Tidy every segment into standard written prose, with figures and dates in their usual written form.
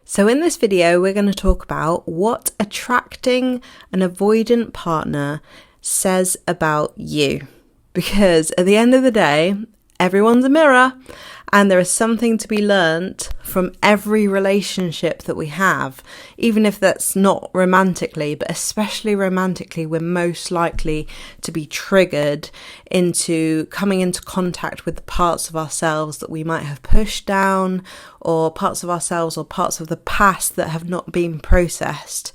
So in this video, we're going to talk about what attracting an avoidant partner says about you. Because at the end of the day, everyone's a mirror, and there is something to be learnt from every relationship that we have, even if that's not romantically, but especially romantically, we're most likely to be triggered into coming into contact with the parts of ourselves that we might have pushed down, or parts of ourselves or parts of the past that have not been processed.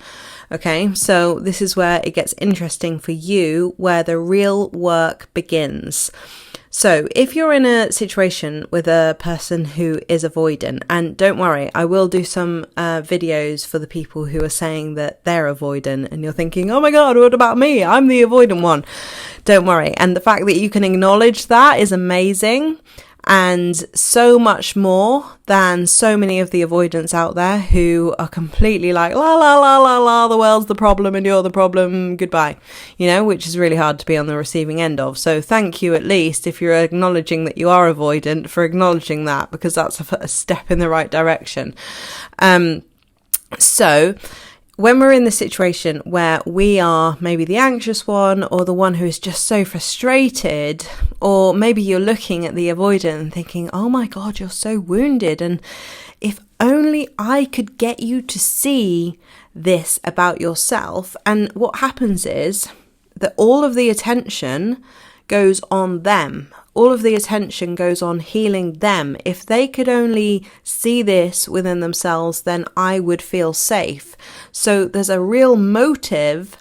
Okay, so this is where it gets interesting for you, where the real work begins. So if you're in a situation with a person who is avoidant, and don't worry, I will do some videos for the people who are saying that they're avoidant and you're thinking, oh my God, what about me? I'm the avoidant one. Don't worry. And the fact that you can acknowledge that is amazing, and so much more than so many of the avoidants out there who are completely like, la, la, la, la, la, the world's the problem and you're the problem, goodbye, which is really hard to be on the receiving end of. So thank you, at least, if you're acknowledging that you are avoidant, for acknowledging that, because that's a step in the right direction. So when we're in the situation where we are maybe the anxious one, or the one who is just so frustrated, or maybe you're looking at the avoidant and thinking, oh my God, you're so wounded, and if only I could get you to see this about yourself. And what happens is that all of the attention goes on them. All of the attention goes on healing them. If they could only see this within themselves, then I would feel safe. So there's a real motive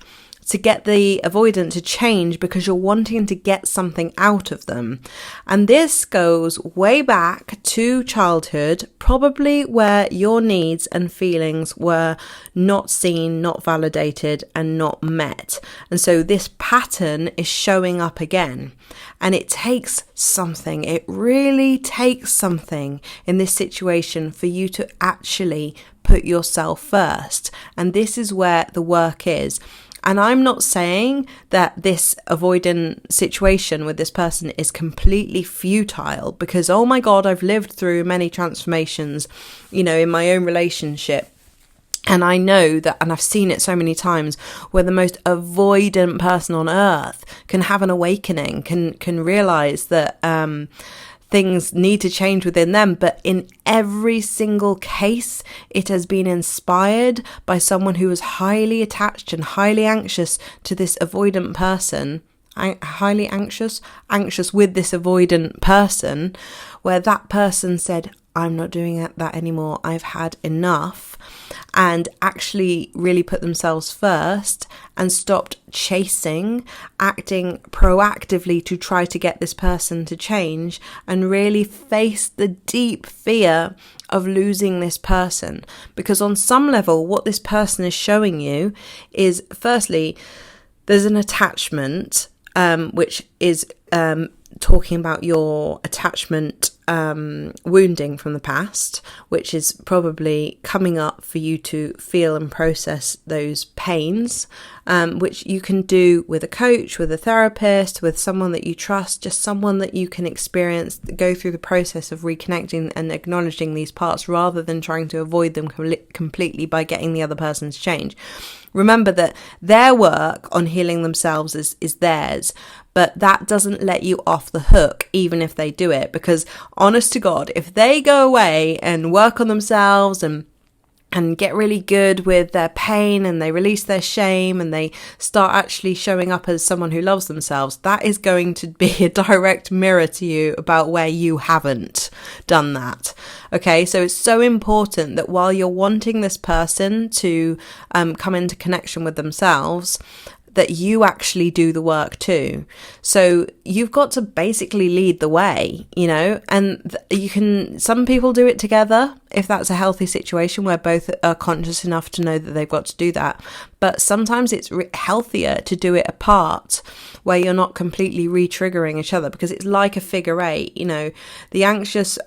to get the avoidant to change, because you're wanting to get something out of them. And this goes way back to childhood, probably where your needs and feelings were not seen, not validated, and not met. And so this pattern is showing up again. And it takes something, it really takes something in this situation for you to actually put yourself first. And this is where the work is. And I'm not saying that this avoidant situation with this person is completely futile, because, oh my God, I've lived through many transformations, in my own relationship. And I know that, and I've seen it so many times, where the most avoidant person on earth can have an awakening, can realize that things need to change within them. But in every single case, it has been inspired by someone who was highly attached and highly anxious to this avoidant person, highly anxious with this avoidant person, where that person said, I'm not doing that anymore, I've had enough, and actually really put themselves first and stopped chasing, acting proactively to try to get this person to change, and really face the deep fear of losing this person. Because on some level, what this person is showing you is, firstly, there's an attachment, which is talking about your attachment wounding from the past, which is probably coming up for you to feel and process those pains, which you can do with a coach, with a therapist, with someone that you trust, just someone that you can experience, go through the process of reconnecting and acknowledging these parts, rather than trying to avoid them completely by getting the other person to change. Remember that their work on healing themselves is theirs, but that doesn't let you off the hook, even if they do it. Because honest to God, if they go away and work on themselves and get really good with their pain, and they release their shame, and they start actually showing up as someone who loves themselves, that is going to be a direct mirror to you about where you haven't done that. Okay, so it's so important that while you're wanting this person to come into connection with themselves, that you actually do the work too. So you've got to basically lead the way, and some people do it together, if that's a healthy situation where both are conscious enough to know that they've got to do that. But sometimes it's healthier to do it apart, where you're not completely re-triggering each other, because it's like a figure eight. The anxious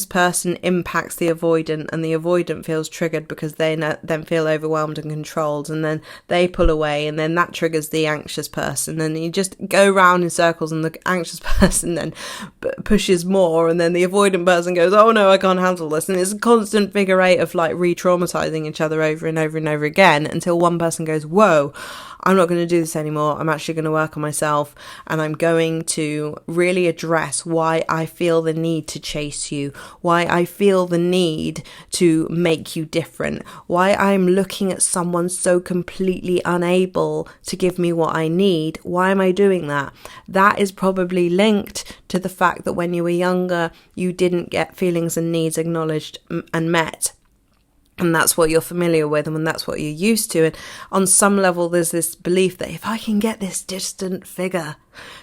person impacts the avoidant, and the avoidant feels triggered because they then feel overwhelmed and controlled, and then they pull away, and then that triggers the anxious person, and you just go round in circles, and the anxious person then pushes more, and then the avoidant person goes, oh no, I can't handle this. And it's a constant figure eight of like re-traumatizing each other over and over and over again until one person goes, whoa, I'm not going to do this anymore. I'm actually going to work on myself, and I'm going to really address why I feel the need to chase you, why I feel the need to make you different, why I'm looking at someone so completely unable to give me what I need. Why am I doing that? That is probably linked to the fact that when you were younger, you didn't get feelings and needs acknowledged and met. And that's what you're familiar with, and that's what you're used to. And on some level, there's this belief that if I can get this distant figure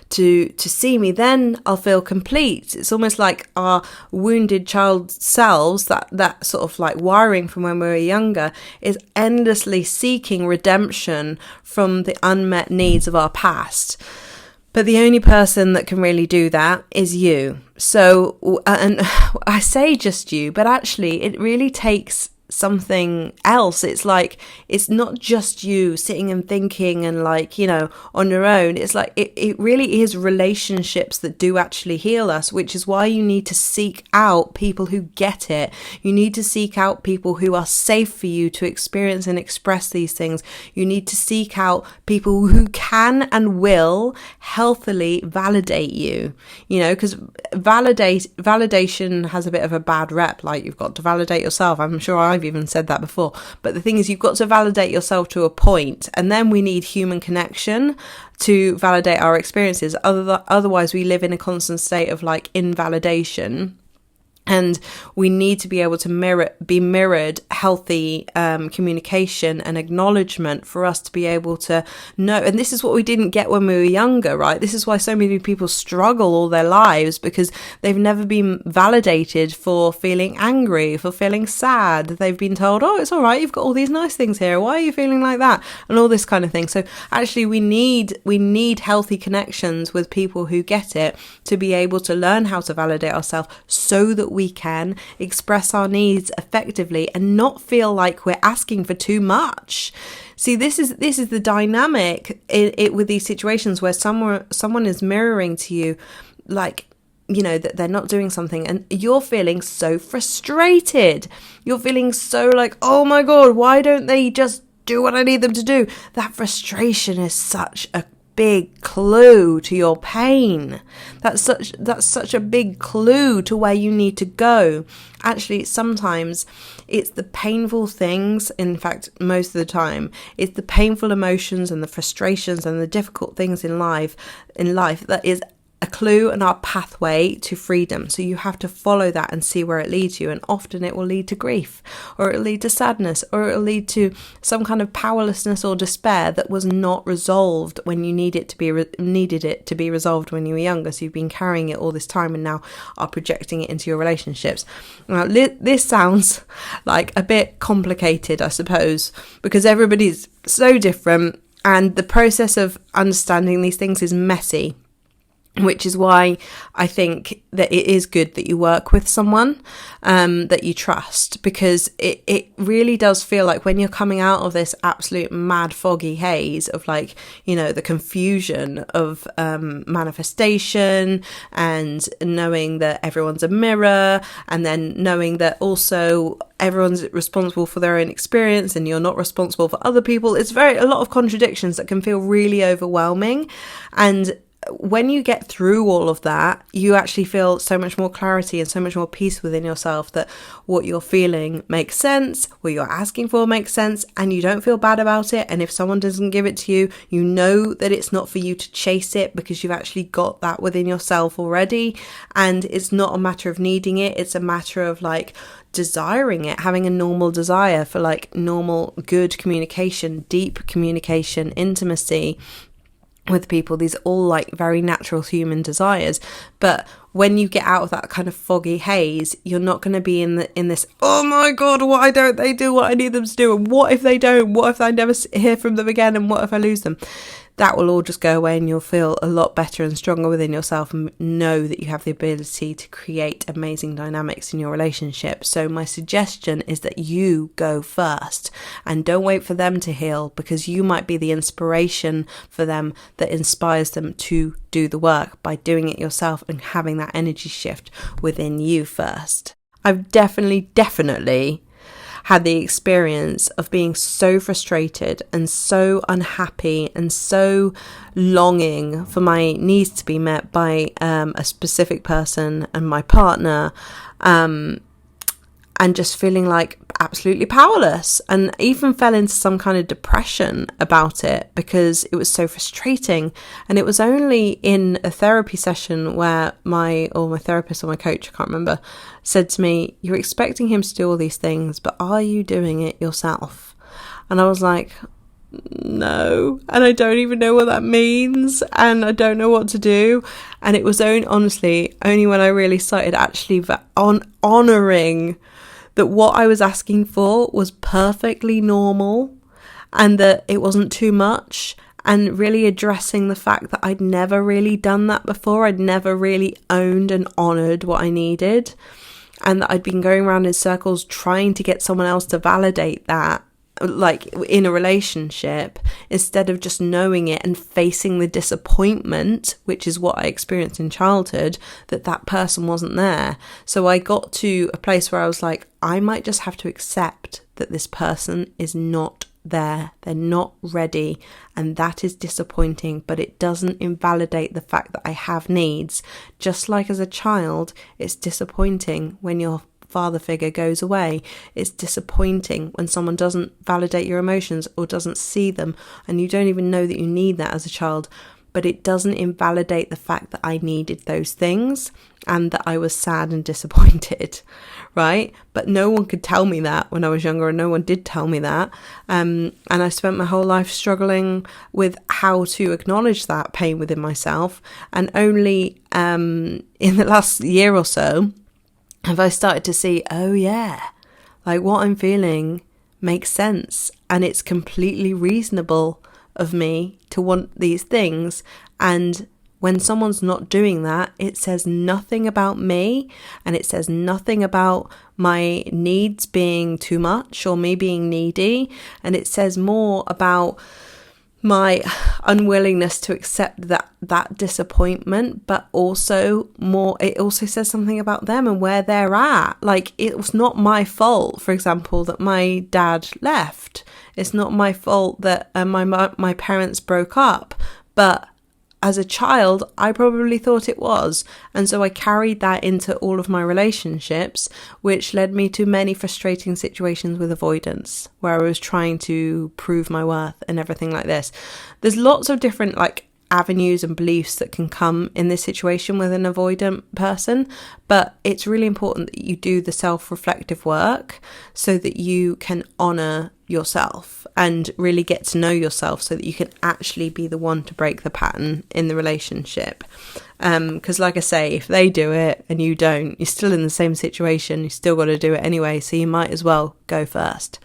to see me, then I'll feel complete. It's almost like our wounded child selves, that sort of like wiring from when we were younger, is endlessly seeking redemption from the unmet needs of our past. But the only person that can really do that is you. So, and I say just you, but actually it really takes something else. It's like, it's not just you sitting and thinking and like, you know, on your own. It's like, it really is relationships that do actually heal us, which is why you need to seek out people who get it. You need to seek out people who are safe for you to experience and express these things. You need to seek out people who can and will healthily validate you, you know, because validation has a bit of a bad rep. Like, you've got to validate yourself. I'm sure I've even said that before, but the thing is, you've got to validate yourself to a point, and then we need human connection to validate our experiences. Otherwise we live in a constant state of like invalidation. And we need to be able to be mirrored healthy communication and acknowledgement for us to be able to know. And this is what we didn't get when we were younger, right? This is why so many people struggle all their lives, because they've never been validated for feeling angry, for feeling sad. They've been told, oh, it's all right, you've got all these nice things here. Why are you feeling like that? And all this kind of thing. So actually we need healthy connections with people who get it, to be able to learn how to validate ourselves, so that we can express our needs effectively and not feel like we're asking for too much. See, this is the dynamic with these situations where someone is mirroring to you, like, you know, that they're not doing something, and you're feeling so frustrated. You're feeling so like, oh my God, why don't they just do what I need them to do? That frustration is such a big clue to your pain. That's such a big clue to where you need to go. Actually, sometimes it's the painful things, in fact most of the time it's the painful emotions and the frustrations and the difficult things in life that is a clue and our pathway to freedom. So you have to follow that and see where it leads you. And often it will lead to grief, or it'll lead to sadness, or it'll lead to some kind of powerlessness or despair that was not resolved when you needed it to be resolved when you were younger. So you've been carrying it all this time and now are projecting it into your relationships. Now, this sounds like a bit complicated, I suppose, because everybody's so different and the process of understanding these things is messy. Which is why I think that it is good that you work with someone that you trust, because it really does feel like when you're coming out of this absolute mad foggy haze of, like, you know, the confusion of manifestation and knowing that everyone's a mirror, and then knowing that also everyone's responsible for their own experience and you're not responsible for other people. It's a lot of contradictions that can feel really overwhelming. And when you get through all of that, you actually feel so much more clarity and so much more peace within yourself, that what you're feeling makes sense, what you're asking for makes sense, and you don't feel bad about it. And if someone doesn't give it to you, you know that it's not for you to chase it, because you've actually got that within yourself already. And it's not a matter of needing it, it's a matter of like desiring it, having a normal desire for like normal, good communication, deep communication, intimacy with people. These are all like very natural human desires. But when you get out of that kind of foggy haze, you're not going to be in this, oh my God, why don't they do what I need them to do? And what if they don't? What if I never hear from them again? And what if I lose them? That will all just go away, and you'll feel a lot better and stronger within yourself, and know that you have the ability to create amazing dynamics in your relationship. So my suggestion is that you go first, and don't wait for them to heal, because you might be the inspiration for them that inspires them to do the work by doing it yourself and having that energy shift within you first. I've definitely had the experience of being so frustrated and so unhappy and so longing for my needs to be met by a specific person and my partner, and just feeling like absolutely powerless, and even fell into some kind of depression about it because it was so frustrating. And it was only in a therapy session where my therapist or my coach, I can't remember, said to me, "You're expecting him to do all these things, but are you doing it yourself?" And I was like, no, and I don't even know what that means, and I don't know what to do. And it was honestly only when I really started actually honouring that what I was asking for was perfectly normal and that it wasn't too much, and really addressing the fact that I'd never really done that before. I'd never really owned and honoured what I needed, and that I'd been going around in circles trying to get someone else to validate that, like in a relationship, instead of just knowing it and facing the disappointment, which is what I experienced in childhood, that person wasn't there. So I got to a place where I was like, I might just have to accept that this person is not there. They're not ready, and that is disappointing, but it doesn't invalidate the fact that I have needs. Just like as a child, it's disappointing when your father figure goes away. It's disappointing when someone doesn't validate your emotions or doesn't see them, and you don't even know that you need that as a child. But it doesn't invalidate the fact that I needed those things and that I was sad and disappointed, right? But no one could tell me that when I was younger, and no one did tell me that. And I spent my whole life struggling with how to acknowledge that pain within myself. And only in the last year or so have I started to see, oh yeah, like what I'm feeling makes sense, and it's completely reasonable of me to want these things. And when someone's not doing that, it says nothing about me, and it says nothing about my needs being too much or me being needy, and it says more about my unwillingness to accept that disappointment, but also more, it also says something about them and where they're at. Like, it was not my fault, for example, that my dad left. It's not my fault that my parents broke up, but as a child, I probably thought it was. And so I carried that into all of my relationships, which led me to many frustrating situations with avoidance, where I was trying to prove my worth and everything like this. There's lots of different avenues and beliefs that can come in this situation with an avoidant person, but it's really important that you do the self-reflective work so that you can honour yourself and really get to know yourself, so that you can actually be the one to break the pattern in the relationship. Because like I say, if they do it and you don't, you're still in the same situation. You still got to do it anyway, so you might as well go first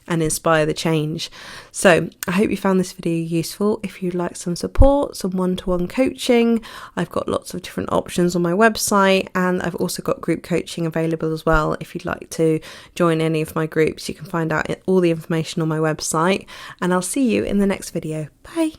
and inspire the change. So I hope you found this video useful. If you'd like some support, some one-to-one coaching, I've got lots of different options on my website, and I've also got group coaching available as well. If you'd like to join any of my groups, you can find out all the information on my website, and I'll see you in the next video. Bye.